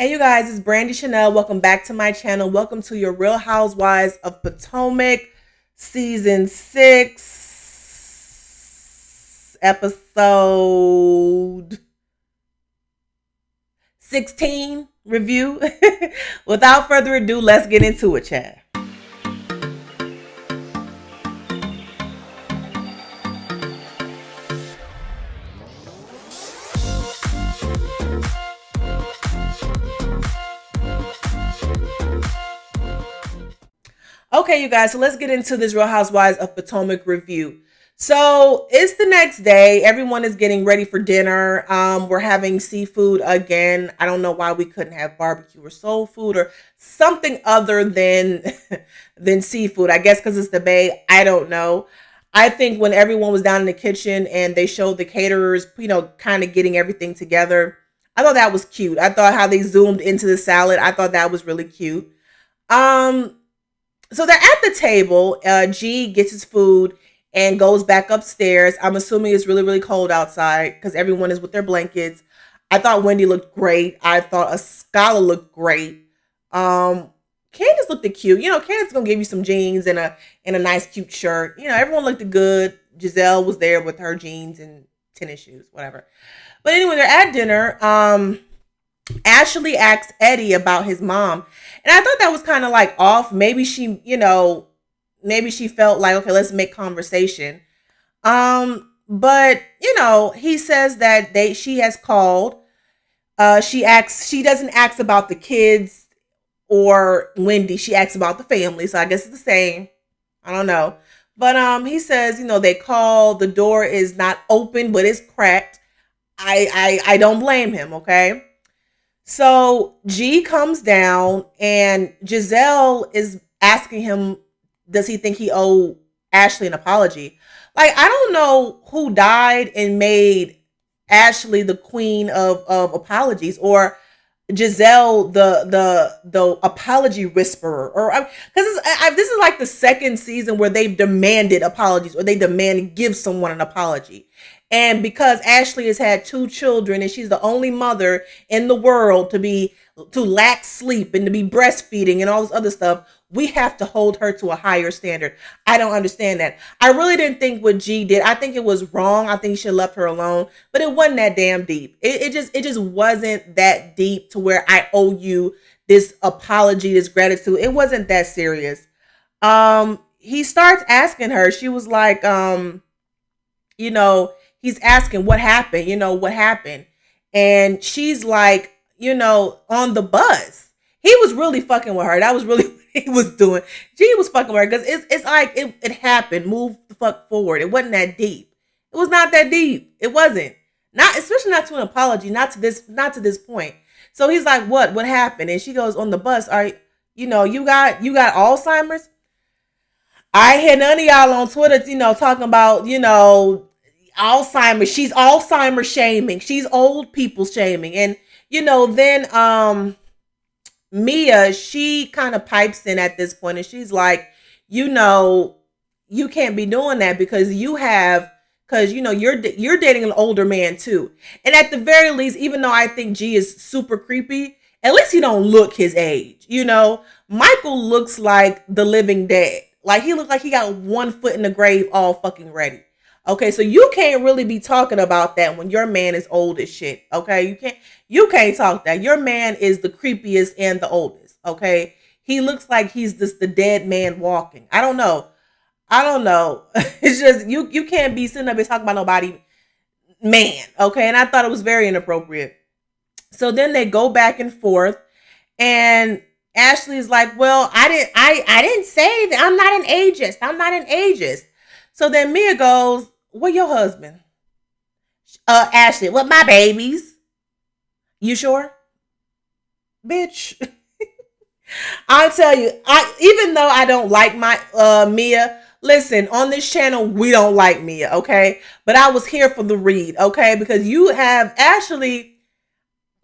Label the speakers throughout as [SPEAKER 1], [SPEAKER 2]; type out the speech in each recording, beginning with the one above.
[SPEAKER 1] Hey you guys, it's Brandy Chanel. Welcome back to my channel. Welcome to your Real Housewives of Potomac season 6 episode 16 review. Without further ado, let's get into it, chat. Okay, you guys, so let's get into this Real Housewives of Potomac review. So it's the next day. Everyone is getting ready for dinner. We're having seafood again. I don't know why we couldn't have barbecue or soul food or something other than than seafood. I guess because it's the Bay. I don't know. I think when everyone was down in the kitchen and they showed the caterers, kind of getting everything together, I thought that was cute. I thought how they zoomed into the salad. I thought that was really cute. Um, so they're at the table. G gets his food and goes back upstairs. I'm assuming it's really, really cold outside because everyone is with their blankets. I thought Wendy looked great. I thought Ascala looked great. Candace looked cute. Candace gonna give you some jeans and a nice cute shirt. Everyone looked good. Giselle was there with her jeans and tennis shoes, whatever. But anyway, they're at dinner. Ashley asked Eddie about his mom. And I thought that was kind of like off. Maybe maybe she felt like, okay, let's make conversation. But he says that she has called. She doesn't ask about the kids or Wendy. She asks about the family. So I guess it's the same. I don't know. But he says, they call, the door is not open, but it's cracked. I don't blame him, okay? So G comes down and Giselle is asking him, does he think he owed Ashley an apology? Like, I don't know who died and made Ashley the queen of apologies, or Giselle the apology whisperer, or because this is like the second season where they've demanded apologies or they demand to give someone an apology. And because Ashley has had 2 children and she's the only mother in the world to lack sleep and to be breastfeeding and all this other stuff, we have to hold her to a higher standard. I don't understand that. I really didn't think what G did. I think it was wrong. I think he should have left her alone. But it wasn't that damn deep. It just wasn't that deep to where I owe you this apology, this gratitude. It wasn't that serious. He starts asking her. She was like, he's asking what happened, what happened. And she's like, on the bus. He was really fucking with her. That was really what he was doing. G was fucking with her because it's like it happened. Move the fuck forward. It wasn't that deep. It was not that deep. It wasn't. Not especially not to an apology, not to this point. So he's like, what happened? And she goes, on the bus, you got Alzheimer's? I had none of y'all on Twitter, talking about, Alzheimer's. She's Alzheimer's shaming. She's old people shaming. And, then Mia, she kind of pipes in at this point and she's like, you can't be doing that because you're dating an older man too. And at the very least, even though I think G is super creepy, at least he don't look his age. Michael looks like the living dead. Like he looked like he got 1 foot in the grave all fucking ready. Okay, so you can't really be talking about that when your man is old as shit. Okay, you can't talk that. Your man is the creepiest and the oldest. Okay, he looks like he's just the dead man walking. I don't know. It's just you can't be sitting up and talking about nobody man. Okay, and I thought it was very inappropriate. So then they go back and forth, and Ashley's like, well, I didn't say that. I'm not an ageist. So then Mia goes, where your husband? Ashley, with my babies. You sure? Bitch. I'll tell you, even though I don't like my Mia, listen, on this channel, we don't like Mia, okay? But I was here for the read, okay? Because you have Ashley.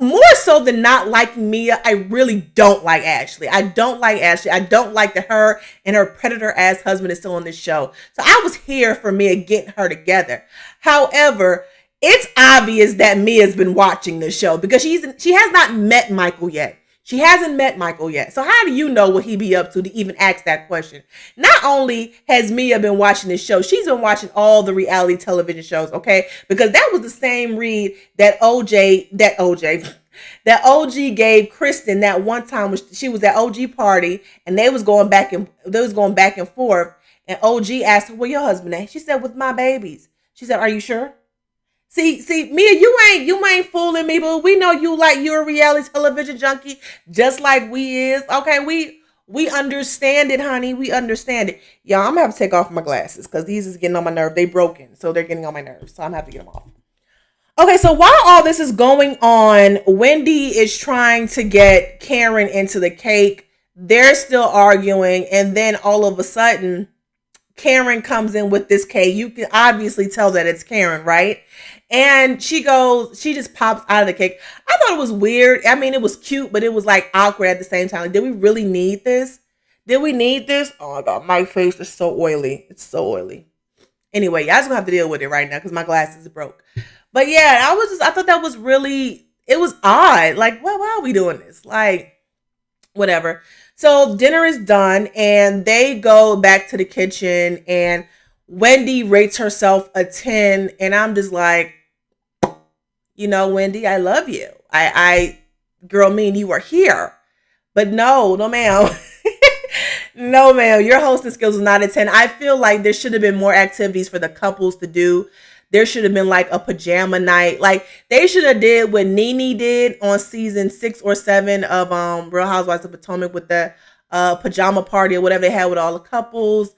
[SPEAKER 1] More so than not liking Mia, I really don't like Ashley. I don't like Ashley. I don't like that her and her predator ass husband is still on this show. So I was here for Mia getting her together. However, It's obvious that Mia's been watching this show because she has not met Michael yet. She hasn't met Michael yet. So how do you know what he be up to even ask that question? Not only has Mia been watching this show, she's been watching all the reality television shows, okay? Because that was the same read that OG gave Kristen that one time when she was at OG party and they was going back and forth. And OG asked her, "Where your husband at?" She said, "With my babies." She said, "Are you sure?" See, Mia, you ain't fooling me, but we know you're a reality television junkie, just like we is. Okay, we understand it, honey. We understand it. Y'all, I'm gonna have to take off my glasses because these is getting on my nerve. They broken, so they're getting on my nerves. So I'm gonna have to get them off. Okay, so while all this is going on, Wendy is trying to get Karen into the cake. They're still arguing, and then all of a sudden, Karen comes in with this cake. You can obviously tell that it's Karen, right? And she just pops out of the cake. I thought it was weird. I mean, it was cute, but it was like awkward at the same time. Like, did we really need this? Did we need this? Oh my God, my face is so oily. It's so oily. Anyway, y'all just gonna have to deal with it right now because my glasses broke. But yeah, I thought that was really, it was odd. Like, why are we doing this? Like, whatever. So dinner is done and they go back to the kitchen and Wendy rates herself a 10. And I'm just like, Wendy, I love you. Girl, mean you are here. But no, ma'am. No, ma'am. Your hosting skills is not a 10. I feel like there should have been more activities for the couples to do. There should have been like a pajama night. Like they should have did what Nene did on season 6 or 7 of Real Housewives of Potomac with the pajama party or whatever they had with all the couples.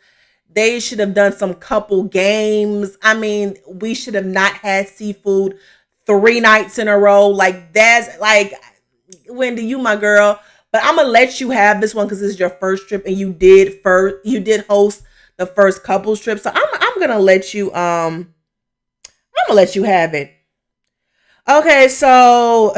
[SPEAKER 1] They should have done some couple games. I mean, we should have not had seafood 3 nights in a row. Like that's like, Wendy, you my girl. But I'm gonna let you have this one because this is your first trip and you did host the first couples trip. So I'm gonna let you have it. Okay, so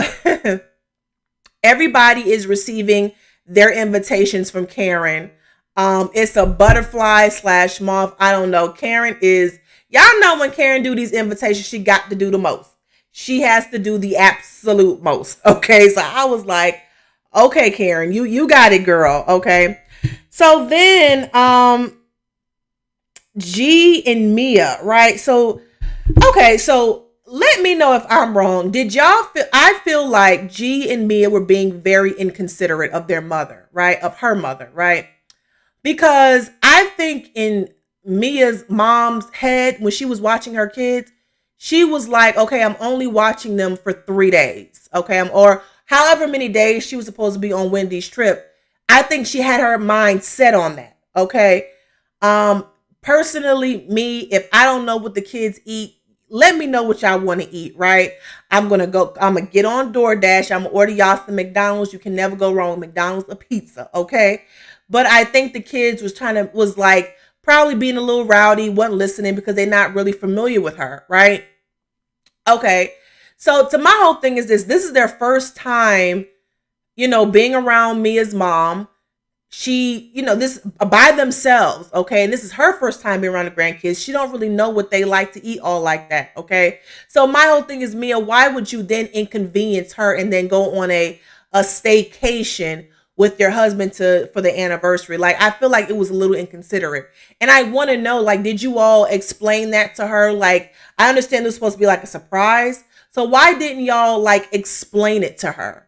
[SPEAKER 1] everybody is receiving their invitations from Karen. It's a butterfly / moth. I don't know. Karen is, y'all know when Karen do these invitations, she got to do the most. She has to do the absolute most. Okay, so I was like, okay, Karen, you got it, girl. Okay. So then G and Mia, right? So okay, so let me know if I'm wrong. Did y'all feel, I feel like G and Mia were being very inconsiderate of their mother, right? Of her mother, right? Because I think in Mia's mom's head, when she was watching her kids, she was like, okay, I'm only watching them for 3 days. Okay. Or however many days she was supposed to be on Wendy's trip. I think she had her mind set on that. Okay. Personally, me, if I don't know what the kids eat, let me know what y'all want to eat, right? I'm going to get on DoorDash. I'm going to order y'all some McDonald's. You can never go wrong with McDonald's or pizza, okay? But I think the kids was like probably being a little rowdy, wasn't listening because they're not really familiar with her, right? Okay. So to my whole thing is this is their first time, being around Mia's mom. She, this by themselves, okay? And this is her first time being around the grandkids. She don't really know what they like to eat all like that, okay? So my whole thing is, Mia, why would you then inconvenience her and then go on a staycation with your husband for the anniversary? Like, I feel like it was a little inconsiderate. And I want to know, like, did you all explain that to her? Like, I understand it was supposed to be like a surprise. So why didn't y'all like explain it to her?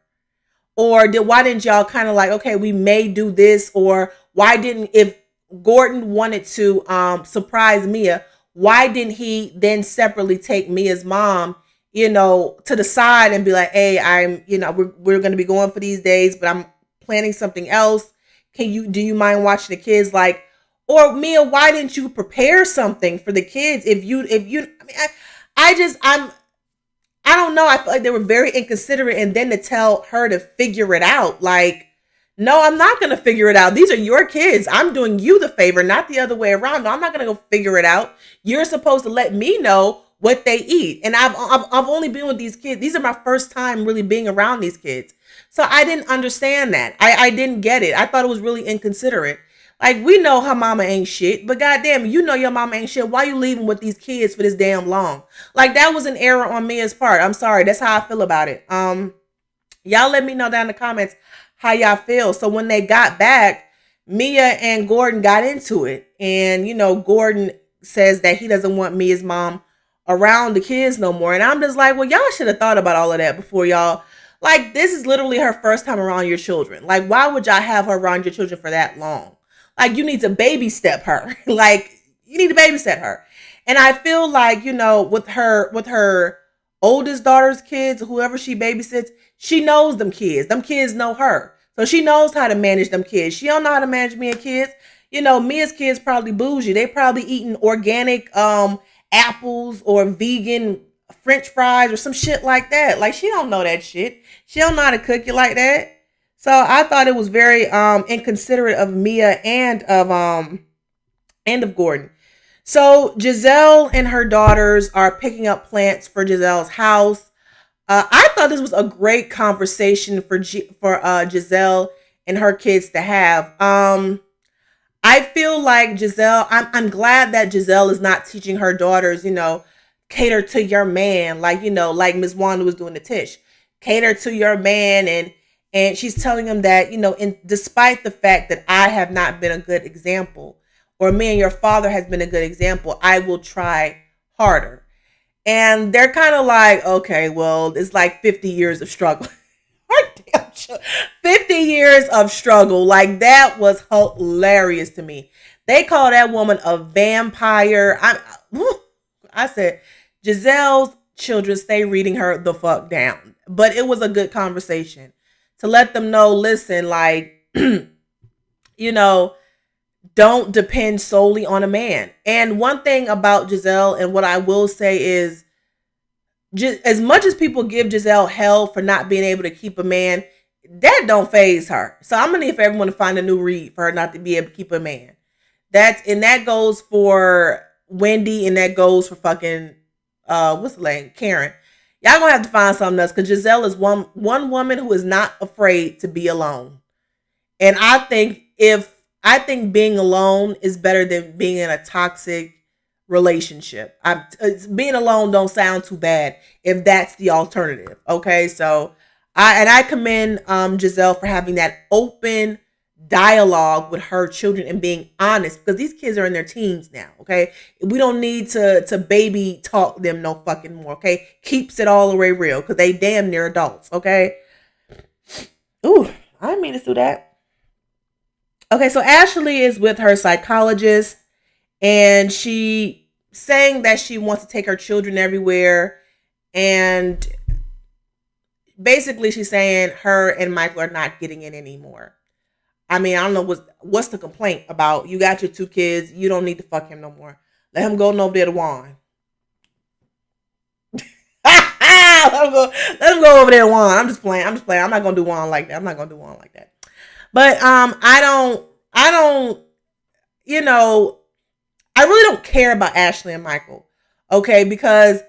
[SPEAKER 1] Or why didn't y'all kind of like, okay, we may do this? Or why didn't, if Gordon wanted to surprise Mia, why didn't he then separately take Mia's mom, to the side and be like, hey, we're going to be going for these days, but I'm planning something else. Do you mind watching the kids? Like, or Mia, why didn't you prepare something for the kids? I don't know. I feel like they were very inconsiderate, and then to tell her to figure it out. Like, no, I'm not going to figure it out. These are your kids. I'm doing you the favor, not the other way around. No, I'm not going to go figure it out. You're supposed to let me know what they eat. And I've only been with these kids. These are my first time really being around these kids. So I didn't understand that. I didn't get it. I thought it was really inconsiderate. Like, we know her mama ain't shit, but goddamn, you know your mama ain't shit. Why you leaving with these kids for this damn long? Like, that was an error on Mia's part. I'm sorry. That's how I feel about it. Y'all let me know down in the comments how y'all feel. So when they got back, Mia and Gordon got into it. And, Gordon says that he doesn't want Mia's mom around the kids no more. And I'm just like, well, y'all should have thought about all of that before y'all. Like, this is literally her first time around your children. Like, why would y'all have her around your children for that long? Like, you need to baby step her. Like, you need to babysit her. And I feel like, with her oldest daughter's kids, whoever she babysits, she knows them kids. Them kids know her. So she knows how to manage them kids. She don't know how to manage Mia's kids. Mia's kids probably bougie. They probably eating organic apples or vegan French fries or some shit like that. Like, she don't know that shit. She don't know how to cook it like that. So I thought it was very inconsiderate of Mia and of Gordon. So Giselle and her daughters are picking up plants for Giselle's house. I thought this was a great conversation for Giselle and her kids to have. I feel like Giselle. I'm glad that Giselle is not teaching her daughters, cater to your man, like Miss Wanda was doing to Tish, cater to your man, and she's telling him that, despite the fact that I have not been a good example, or me and your father has been a good example, I will try harder. And they're kind of like, okay, well, it's like 50 years of struggle. 50 years of struggle. Like, that was hilarious to me. They call that woman a vampire. I said, Giselle's children stay reading her the fuck down. But it was a good conversation to let them know, listen, like, don't depend solely on a man. And one thing about Giselle, and what I will say is, just as much as people give Giselle hell for not being able to keep a man, that don't phase her. So I'm gonna need for everyone to find a new read for her not to be able to keep a man. That goes for Wendy, and that goes for fucking what's the name, Karen. Y'all gonna have to find something else, because Giselle is one woman who is not afraid to be alone. And I think being alone is better than being in a toxic relationship. Being alone don't sound too bad if that's the alternative. Okay, so I commend Giselle for having that open dialogue with her children and being honest, because these kids are in their teens now. Okay, we don't need to baby talk them no fucking more. Okay, keeps it all the way real, because they damn near adults. Okay. Ooh, I didn't mean to do that. Okay, so Ashley is with her psychologist, and she saying that she wants to take her children everywhere, and basically she's saying her and Michael are not getting in anymore. I mean, I don't know what's the complaint about. You got your two kids, you don't need to fuck him no more. Let him go over there to Juan. Let him go over there to Juan. I'm just playing. I'm not gonna do Juan like that. But I don't, I really don't care about Ashley and Michael. Okay, because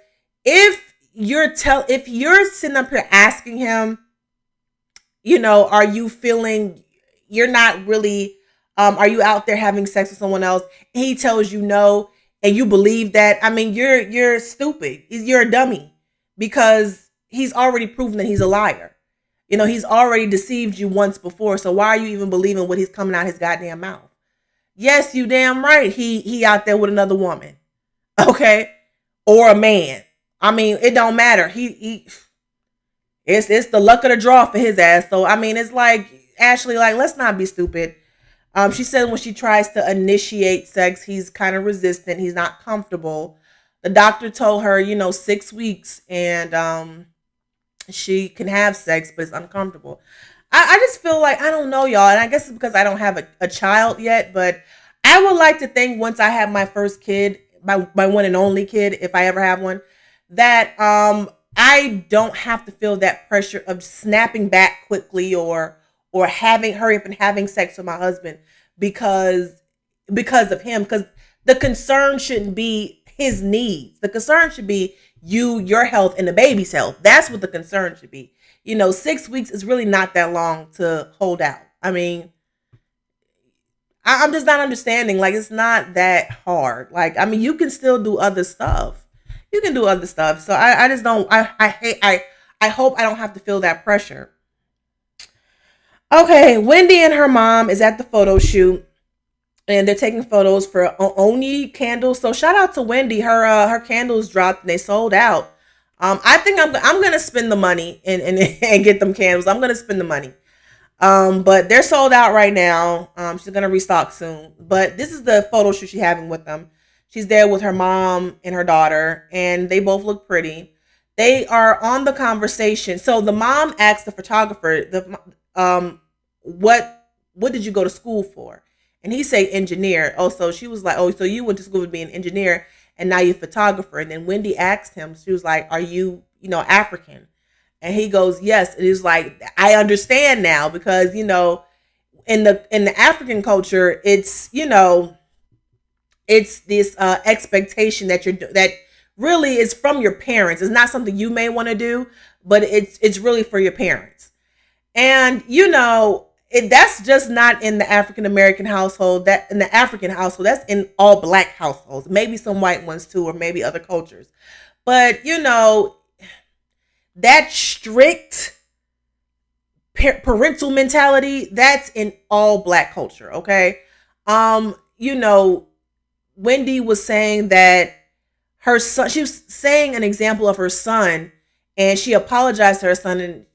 [SPEAKER 1] if you're sitting up here asking him, are you feeling you're not really are you out there having sex with someone else? And he tells you no, and you believe that. I mean, you're stupid. You're a dummy, because he's already proven that he's a liar. He's already deceived you once before. So why are you even believing what he's coming out his goddamn mouth? Yes, you damn right. He out there with another woman, okay, or a man. I mean, it don't matter. It's the luck of the draw for his ass. So I mean, it's like, Ashley, like, let's not be stupid. She said when she tries to initiate sex, he's kind of resistant. He's not comfortable. The doctor told her, 6 weeks, and she can have sex, but it's uncomfortable. I just feel like, I don't know, y'all, and I guess it's because I don't have a child yet, but I would like to think once I have my first kid, my one and only kid, if I ever have one, that I don't have to feel that pressure of snapping back quickly, or hurry up and having sex with my husband because of him. Because the concern shouldn't be his needs. The concern should be your health and the baby's health. That's what the concern should be. 6 weeks is really not that long to hold out. I mean, I'm just not understanding. Like, it's not that hard. Like, I mean, you can still do other stuff. You can do other stuff. So I just don't. I hate. I hope I don't have to feel that pressure. Okay, Wendy and her mom is at the photo shoot, and they're taking photos for Oni candles. So shout out to Wendy. Her candles dropped and they sold out. I think I'm gonna spend the money and and get them candles. I'm gonna spend the money. But they're sold out right now. She's gonna restock soon. But this is the photo shoot she's having with them. She's there with her mom and her daughter, and they both look pretty. They are on the conversation. So the mom asked the photographer, what did you go to school for? And he say engineer. Oh, so she was like, oh, so you went to school to be an engineer, and now you're a photographer. And then Wendy asked him, she was like, are you, African? And he goes, yes. It is like, I understand now because, in the African culture, it's this expectation that really is from your parents. It's not something you may want to do, but it's really for your parents. And that's just not in the African American household. That in the African household, that's in all Black households. Maybe some white ones too, or maybe other cultures. But that strict parental mentality, that's in all Black culture. Okay. You know, Wendy was saying that her son, she was saying an example of her son, and she apologized to her son, and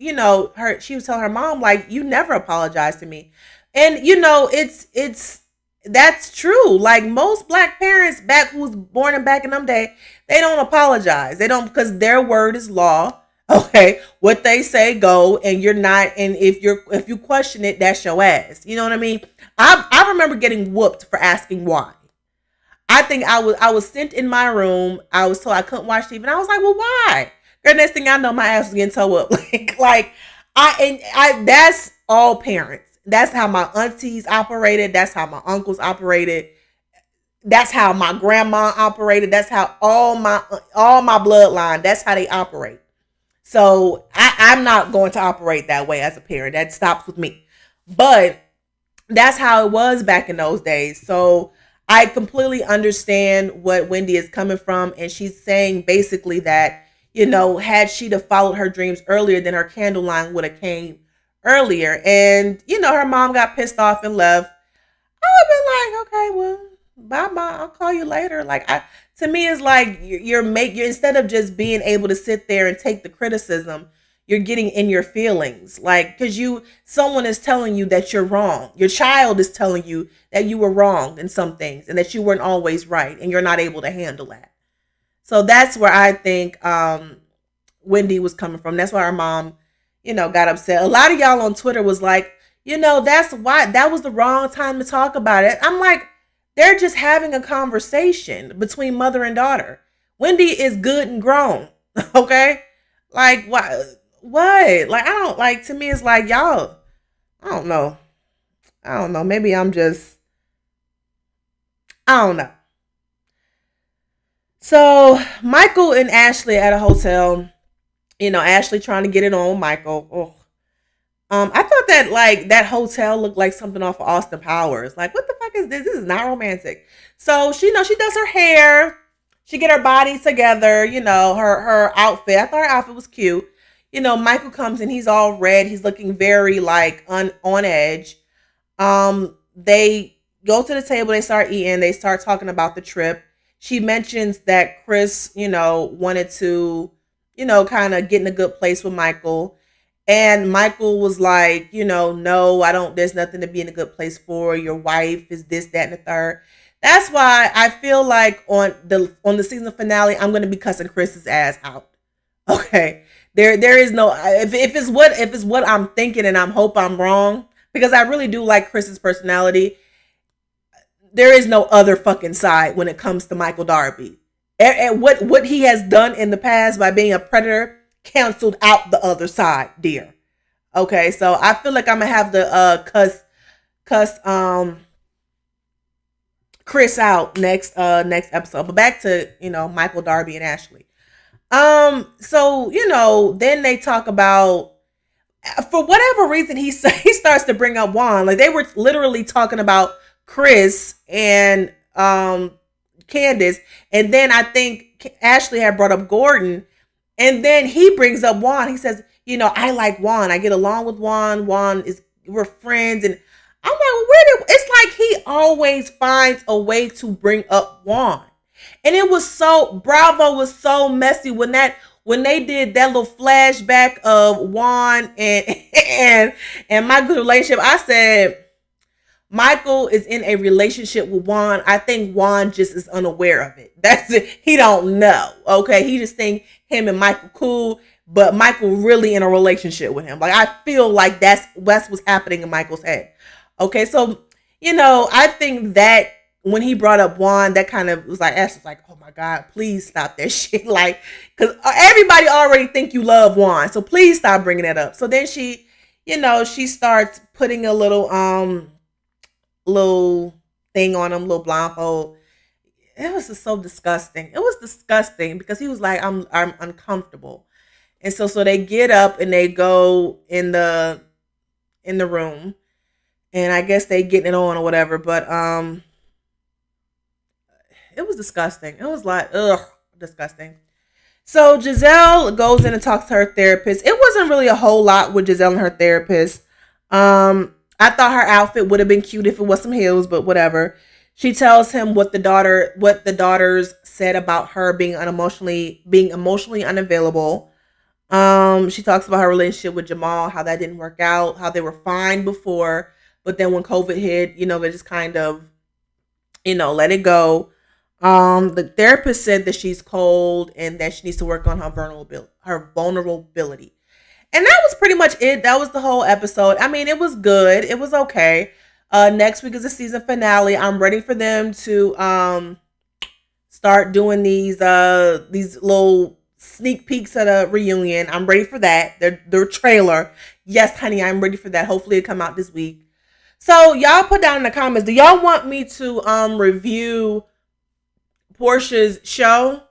[SPEAKER 1] she was telling her mom, like, you never apologized to me. And it's that's true. Like, most Black parents back who was born in back in them day, they don't apologize. They don't, because their word is law. Okay, what they say go, and you're not. And if you question it, that's your ass. You know what I mean? I remember getting whooped for asking why. I think I was sent in my room. I was told I couldn't watch TV, and I was like, well, why? Girl, next thing I know, my ass was getting towed up. like I that's all parents. That's how my aunties operated. That's how my uncles operated. That's how my grandma operated. That's how all my bloodline. That's how they operate. So I'm not going to operate that way as a parent. That stops with me. But that's how it was back in those days. So I completely understand what Wendy is coming from. And she's saying basically that, had she have followed her dreams earlier, then her candle line would have came earlier. And, her mom got pissed off and left. I would have been like, okay, well, bye bye. I'll call you later. To me, it's like you're instead of just being able to sit there and take the criticism, you're getting in your feelings. Like, because someone is telling you that you're wrong. Your child is telling you that you were wrong in some things and that you weren't always right, and you're not able to handle that. So that's where I think Wendy was coming from. That's why her mom, got upset. A lot of y'all on Twitter was like, that's why that was the wrong time to talk about it. I'm like, they're just having a conversation between mother and daughter. Wendy is good and grown. Okay? Like, what? What? Like, I don't, like, to me, it's like, y'all, I don't know. I don't know. Maybe I'm just, I don't know. So Michael and Ashley at a hotel. Ashley trying to get it on Michael. Oh. I thought that, like, that hotel looked like something off of Austin Powers. Like, what the fuck is this? This is not romantic. So she does her hair. She get her body together. Her outfit. I thought her outfit was cute. Michael comes and he's all red. He's looking very like on edge. They go to the table. They start eating. They start talking about the trip. She mentions that Chris, wanted to, kind of get in a good place with Michael. And Michael was like, no, I don't, there's nothing to be in a good place for. Your wife is this, that, and the third. That's why I feel like on the season finale, I'm going to be cussing Chris's ass out. Okay. There is no, if it's what I'm thinking, and I hope I'm wrong, because I really do like Chris's personality. There is no other fucking side when it comes to Michael Darby. And what he has done in the past by being a predator canceled out the other side, dear. Okay, so I feel like I'm gonna have to cuss Chris out next episode. But back to Michael, Darby, and Ashley. So then they talk about, for whatever reason, he starts to bring up Juan. Like, they were literally talking about Chris and Candace, and then I think Ashley had brought up Gordon, and then he brings up Juan. He says, I like Juan. I get along with Juan. Juan is we're friends, and I'm like, well, it's like he always finds a way to bring up Juan. And it was so Bravo was so messy when they did that little flashback of Juan and Michael's relationship. I said Michael is in a relationship with Juan. I think Juan just is unaware of it. That's it. He don't know. Okay. He just think him and Michael cool, but Michael really in a relationship with him. Like I feel like that's what's happening in Michael's head. Okay. So, I think that when he brought up Juan, that kind of was like, Ash was like, oh my God, please stop that shit. Like, cause everybody already think you love Juan. So please stop bringing that up. So then she starts putting a little thing on him, little blindfold. It was just so disgusting. It was disgusting because he was like, I'm uncomfortable. And so they get up and they go in the room. And I guess they getting it on or whatever. But it was disgusting. It was like, ugh, disgusting. So Giselle goes in and talks to her therapist. It wasn't really a whole lot with Giselle and her therapist. I thought her outfit would have been cute if it was some heels, but whatever. She tells him what the daughters said about her being emotionally unavailable. She talks about her relationship with Jamal, how that didn't work out, how they were fine before, but then when COVID hit, they just kind of, let it go. The therapist said that she's cold and that she needs to work on her vulnerability. And that was pretty much it. That was the whole episode. I mean, it was good. It was okay. Next week is the season finale. I'm ready for them to start doing these little sneak peeks at a reunion. I'm ready for that. Their trailer. Yes, honey, I'm ready for that. Hopefully it'll come out this week. So y'all put down in the comments, do y'all want me to review Portia's show?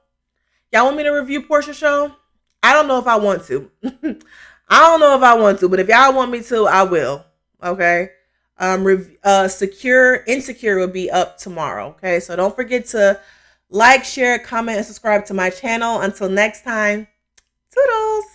[SPEAKER 1] Y'all want me to review Portia's show? I don't know if I want to. I don't know if I want to, but if y'all want me to, I will. Okay. Insecure will be up tomorrow. Okay. So don't forget to like, share, comment, and subscribe to my channel. Until next time, toodles.